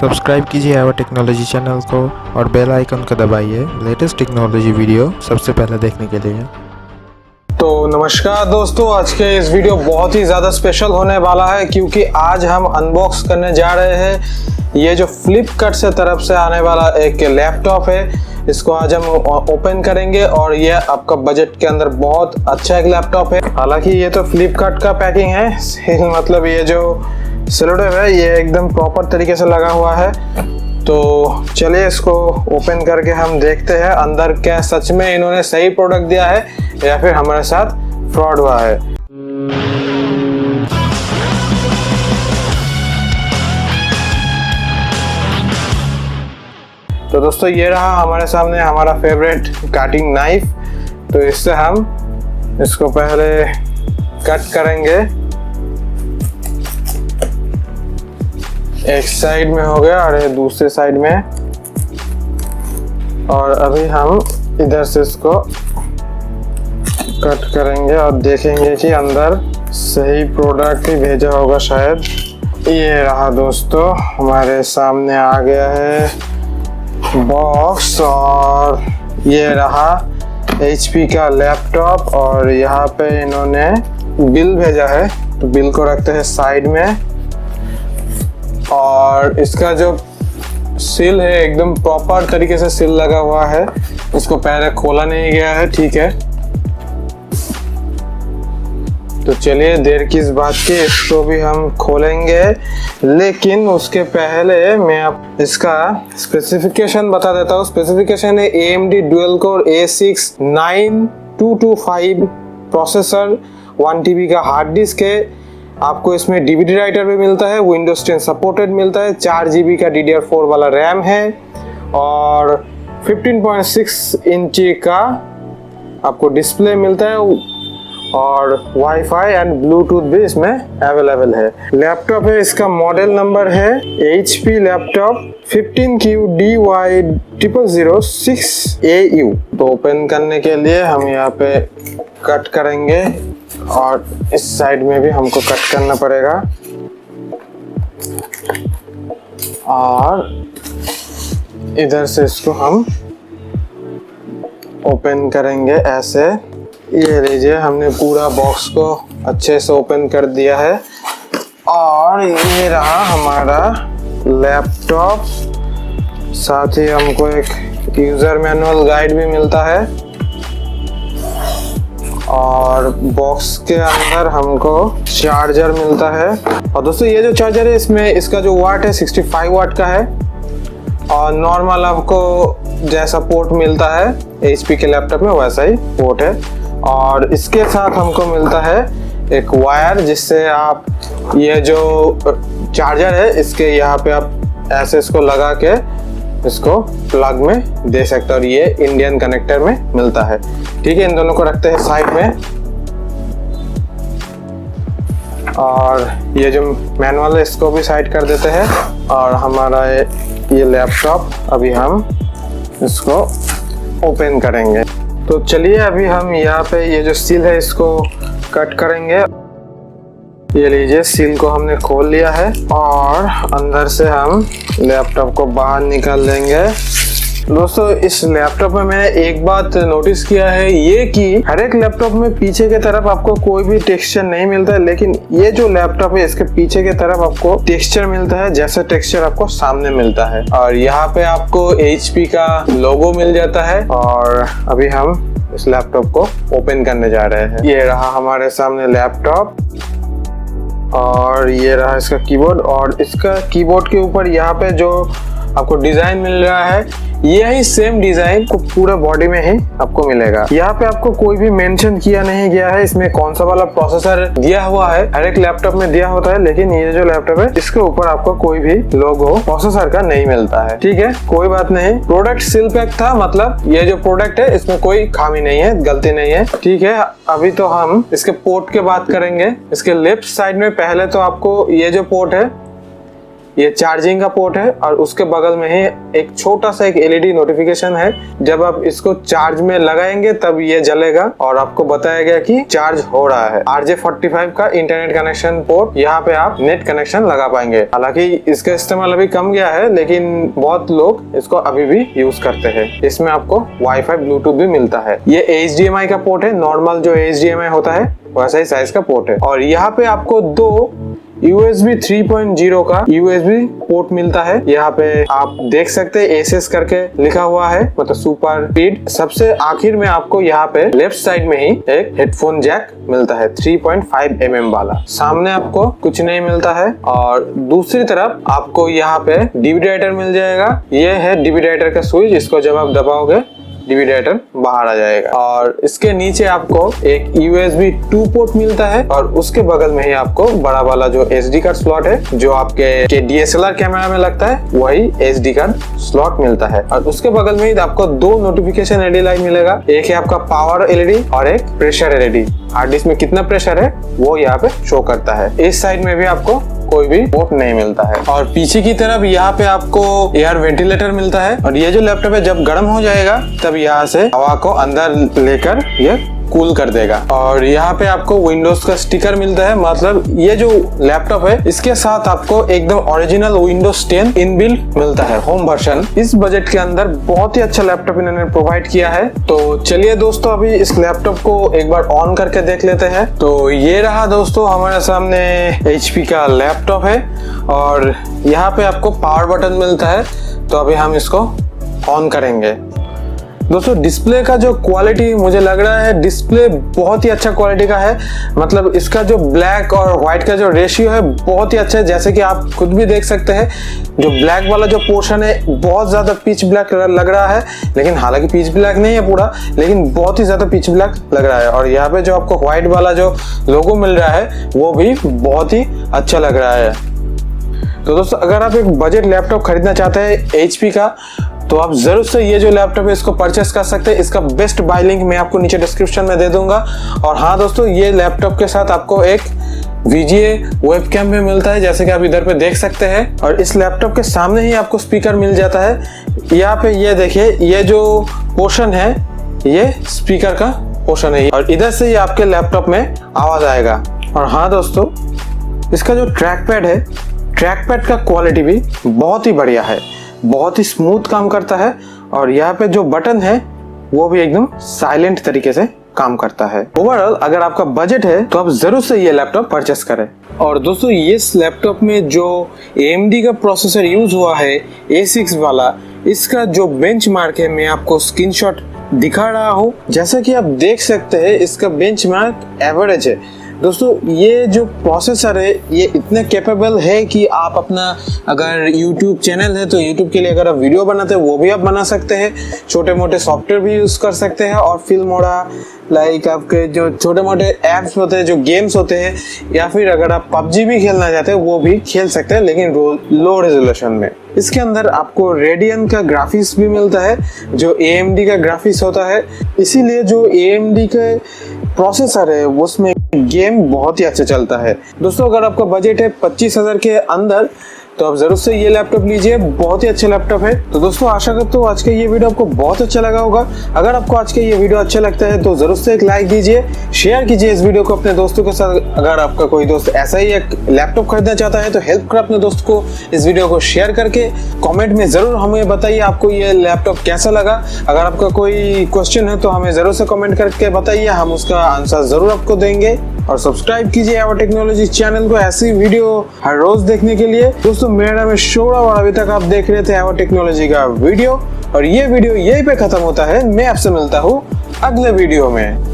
Subscribe कीजिए our technology channel को और बेल आइकन को दबाइए लेटेस्ट टेक्नोलॉजी वीडियो सबसे पहले देखने के लिए। तो नमस्कार दोस्तों, आज के इस वीडियो बहुत ही ज़्यादा स्पेशल होने वाला है क्योंकि आज हम अनबॉक्स करने जा रहे हैं ये जो फ्लिपकार्ट से तरफ से आने वाला एक लैपटॉप है। इसको आज हम ओपन करेंगे और ये आपका बजट के अंदर बहुत अच्छा एक लैपटॉप है। हालांकि ये तो फ्लिपकार्ट का पैकिंग है, मतलब ये जो सेलोटेप है ये एकदम प्रॉपर तरीके से लगा हुआ है। तो चलिए इसको ओपन करके हम देखते हैं अंदर क्या सच में इन्होंने सही प्रोडक्ट दिया है या फिर हमारे साथ फ्रॉड हुआ है। तो दोस्तों ये रहा हमारे सामने हमारा फेवरेट कटिंग नाइफ। तो इससे हम इसको पहले कट करेंगे। एक साइड में हो गया और दूसरे साइड में, और अभी हम इधर से इसको कट करेंगे और देखेंगे कि अंदर सही प्रोडक्ट ही भेजा होगा शायद। ये रहा दोस्तों, हमारे सामने आ गया है बॉक्स और ये रहा HP का लैपटॉप और यहाँ पे इन्होंने बिल भेजा है। तो बिल को रखते हैं साइड में और इसका जो सील है एकदम प्रॉपर तरीके से सील लगा हुआ है। इसको पहले खोला नहीं गया है, ठीक है। तो चलिए देर किस बात की, इसको भी हम खोलेंगे, लेकिन उसके पहले मैं आप इसका स्पेसिफिकेशन बता देता हूँ। स्पेसिफिकेशन है AMD dual core A6 9225 processor, 1 TB का हार्ड डिस्क है। आपको इसमें DVD राइटर भी मिलता है, Windows 10 सपोर्टेड मिलता है, 4 GB का DDR4 वाला रैम है और 15.6 इंची का आपको डिस्प्ले मिलता है और वाईफाई एंड ब्लूटूथ भी इसमें अवेलेबल है। लैपटॉप है, इसका मॉडल नंबर है HP लैपटॉप 15QD006AU। तो ओपन करने के लिए हम यहाँ पे कट करेंगे और इस साइड में भी हमको कट करना पड़ेगा और इधर से इसको हम ओपन करेंगे ऐसे। ये लीजिए, हमने पूरा बॉक्स को अच्छे से ओपन कर दिया है और ये रहा हमारा लैपटॉप। साथ ही हमको एक यूजर मैनुअल गाइड भी मिलता है और बॉक्स के अंदर हमको चार्जर मिलता है। और दोस्तों ये जो चार्जर है इसमें इसका जो वाट है 65 वाट का है और नॉर्मल आपको जैसा पोर्ट मिलता है HP के लैपटॉप में वैसा ही पोर्ट है। और इसके साथ हमको मिलता है एक वायर, जिससे आप ये जो चार्जर है इसके यहाँ पे आप ऐसे इसको लगा के इसको प्लग में दे सकते हैं और ये इंडियन कनेक्टर में मिलता है, ठीक है। इन दोनों को रखते हैं साइड में और ये जो मैनुअल है इसको भी साइड कर देते हैं और हमारा ये लैपटॉप अभी हम इसको ओपन करेंगे। तो चलिए अभी हम यहाँ पे ये जो सील है इसको कट करेंगे। ये लीजिए, सील को हमने खोल लिया है और अंदर से हम लैपटॉप को बाहर निकाल लेंगे। दोस्तों इस लैपटॉप में मैंने एक बात नोटिस किया है, ये कि हर एक लैपटॉप में पीछे के तरफ आपको कोई भी टेक्सचर नहीं मिलता है, लेकिन ये जो लैपटॉप है इसके पीछे के तरफ आपको टेक्सचर मिलता है जैसे टेक्सचर आपको सामने मिलता है। और यहाँ पे आपको HP का लोगो मिल जाता है और अभी हम इस लैपटॉप को ओपन करने जा रहे हैं। ये रहा हमारे सामने लैपटॉप और ये रहा इसका कीबोर्ड और इसका कीबोर्ड के ऊपर यहाँ पे जो आपको डिजाइन मिल रहा है यही सेम डिजाइन को पूरा बॉडी में ही आपको मिलेगा। यहाँ पे आपको कोई भी मेंशन किया नहीं गया है इसमें कौन सा वाला प्रोसेसर दिया हुआ है। हर एक लैपटॉप में दिया होता है, लेकिन ये जो लैपटॉप है इसके ऊपर आपको कोई भी लोगो प्रोसेसर का नहीं मिलता है, ठीक है। कोई बात नहीं, प्रोडक्ट सील पैक था, मतलब ये जो प्रोडक्ट है इसमें कोई खामी नहीं है, गलती नहीं है, ठीक है। अभी तो हम इसके पोर्ट की बात करेंगे। इसके लेफ्ट साइड में पहले तो आपको ये जो पोर्ट है ये चार्जिंग का पोर्ट है और उसके बगल में ही एक छोटा सा एक एलईडी नोटिफिकेशन है। जब आप इसको चार्ज में लगाएंगे तब ये जलेगा और आपको बताया गया कि चार्ज हो रहा है। RJ45 का इंटरनेट कनेक्शन पोर्ट, यहाँ पे आप नेट कनेक्शन लगा पाएंगे। हालांकि इसका इस्तेमाल अभी कम गया है, लेकिन बहुत लोग इसको अभी भी यूज करते हैं। इसमें आपको वाईफाई ब्लूटूथ भी मिलता है। ये HDMI का पोर्ट है, नॉर्मल जो HDMI होता है वैसा ही साइज का पोर्ट है। और यहाँ पे आपको दो USB 3.0 का USB पोर्ट मिलता है। यहाँ पे आप देख सकते हैं एसएस करके लिखा हुआ है, मतलब सुपर स्पीड। सबसे आखिर में आपको यहाँ पे लेफ्ट साइड में ही एक हेडफोन जैक मिलता है 3.5 mm वाला। सामने आपको कुछ नहीं मिलता है और दूसरी तरफ आपको यहाँ पे डीवीडी राइटर मिल जाएगा। ये है डीवीडी राइटर का स्विच, इसको जब आप दबाओगे डीवीडी राइटर बाहर आ जाएगा। और इसके नीचे आपको एक USB 2 पोर्ट मिलता है और उसके बगल में ही आपको बड़ा वाला जो SD कार्ड स्लॉट है, जो आपके DSLR कैमरा में लगता है, वही SD कार्ड स्लॉट मिलता है। और उसके बगल में ही आपको दो नोटिफिकेशन LED लाइट मिलेगा। एक है आपका पावर LED और एक प्रेशर LED। हार्ड डिस्क में कितना प्रेशर है वो यहाँ पे शो करता है। इस साइड में भी आपको कोई भी पोर्ट नहीं मिलता है। और पीछे की तरफ यहाँ पे आपको एयर वेंटिलेटर मिलता है। और ये जो लैपटॉप है जब गर्म हो जाएगा तब यहाँ से हवा को अंदर लेकर ये कूल कर देगा। और यहाँ पे आपको विंडोज का स्टिकर मिलता है, मतलब ये जो लैपटॉप है इसके साथ आपको एकदम ओरिजिनल विंडोज 10 इनबिल्ट मिलता है, होम वर्जन। इस बजट के अंदर बहुत ही अच्छा लैपटॉप इन्होंने प्रोवाइड किया है। तो चलिए दोस्तों, अभी इस लैपटॉप को एक बार ऑन करके देख लेते हैं। तो ये रहा दोस्तों, हमारे सामने HP का लैपटॉप है और यहाँ पे आपको पावर बटन मिलता है। तो अभी हम इसको ऑन करेंगे। दोस्तों डिस्प्ले का जो क्वालिटी मुझे लग रहा है, डिस्प्ले बहुत ही अच्छा क्वालिटी का है। मतलब इसका जो ब्लैक और व्हाइट का जो रेशियो है बहुत ही अच्छा है। जैसे कि आप खुद भी देख सकते हैं, जो ब्लैक वाला जो पोर्शन है बहुत ज्यादा पिच ब्लैक लग रहा है, लेकिन हालांकि पिच ब्लैक नहीं है पूरा, लेकिन बहुत ही ज्यादा पिच ब्लैक लग रहा है। और यहाँ पे जो आपको व्हाइट वाला जो लोगो मिल रहा है वो भी बहुत ही अच्छा लग रहा है। तो दोस्तों अगर आप एक बजट लैपटॉप खरीदना चाहते हैं HP का, तो आप जरूर से ये जो लैपटॉप है इसको परचेस कर सकते हैं। इसका बेस्ट बाय लिंक मैं आपको नीचे डिस्क्रिप्शन में दे दूंगा। और हाँ दोस्तों, ये लैपटॉप के साथ आपको एक VGA वेबकैम भी मिलता है, जैसे कि आप इधर पे देख सकते हैं। और इस लैपटॉप के सामने ही आपको स्पीकर मिल जाता है। यहाँ पे ये देखिए, ये जो पोर्शन है ये स्पीकर का पोर्शन है और इधर से ये आपके लैपटॉप में आवाज आएगा। और हाँ दोस्तों, इसका जो ट्रैक पैड है, ट्रैक पैड का क्वालिटी भी बहुत ही बढ़िया है, बहुत ही स्मूथ काम करता है। और यहाँ पे जो बटन है वो भी एकदम साइलेंट तरीके से काम करता है। ओवरऑल अगर आपका बजट है तो आप जरूर से ये लैपटॉप परचेस करें। और दोस्तों इस लैपटॉप में जो AMD का प्रोसेसर यूज हुआ है A6 वाला, इसका जो बेंचमार्क है मैं आपको स्क्रीनशॉट दिखा रहा हूँ। जैसा कि आप देख सकते हैं इसका बेंचमार्क एवरेज है। दोस्तों ये जो प्रोसेसर है ये इतने कैपेबल है कि आप अपना अगर YouTube चैनल है तो YouTube के लिए अगर आप वीडियो बनाते हैं वो भी आप बना सकते हैं, छोटे मोटे सॉफ्टवेयर भी यूज कर सकते हैं और फिल्म मोड़ा लाइक आपके जो छोटे मोटे एप्स होते हैं, जो गेम्स होते हैं, या फिर अगर आप PUBG भी खेलना चाहते हैं वो भी खेल सकते हैं, लेकिन लो रेजोल्यूशन में। इसके अंदर आपको रेडियन का ग्राफिक्स भी मिलता है जो AMD का ग्राफिक्स होता है, इसीलिए जो AMD के प्रोसेसर है उसमें गेम बहुत ही अच्छा चलता है। दोस्तों अगर आपका बजट है 25,000 के अंदर तो आप जरूर से ये लैपटॉप लीजिए, बहुत ही अच्छा लैपटॉप है। तो दोस्तों आशा करता हूँ आज का ये वीडियो आपको बहुत अच्छा लगा होगा। अगर आपको आज का ये वीडियो अच्छा लगता है तो जरूर से एक लाइक दीजिए, शेयर कीजिए इस वीडियो को अपने दोस्तों के साथ। अगर आपका कोई दोस्त ऐसा ही एक लैपटॉप खरीदना चाहता है तो हेल्प कर अपने दोस्त को इस वीडियो को शेयर करके। कॉमेंट में जरूर हमें बताइए आपको ये लैपटॉप कैसा लगा। अगर आपका कोई क्वेश्चन है तो हमें जरूर से कमेंट करके बताइए, हम उसका आंसर जरूर आपको देंगे। और सब्सक्राइब कीजिए आवर टेक्नोलॉजी चैनल को ऐसी वीडियो हर रोज देखने के लिए। दोस्तों मेरा नाम है शौरव और अभी तक आप देख रहे थे आवर टेक्नोलॉजी का वीडियो, और ये वीडियो यहीं पे खत्म होता है। मैं आपसे मिलता हूँ अगले वीडियो में।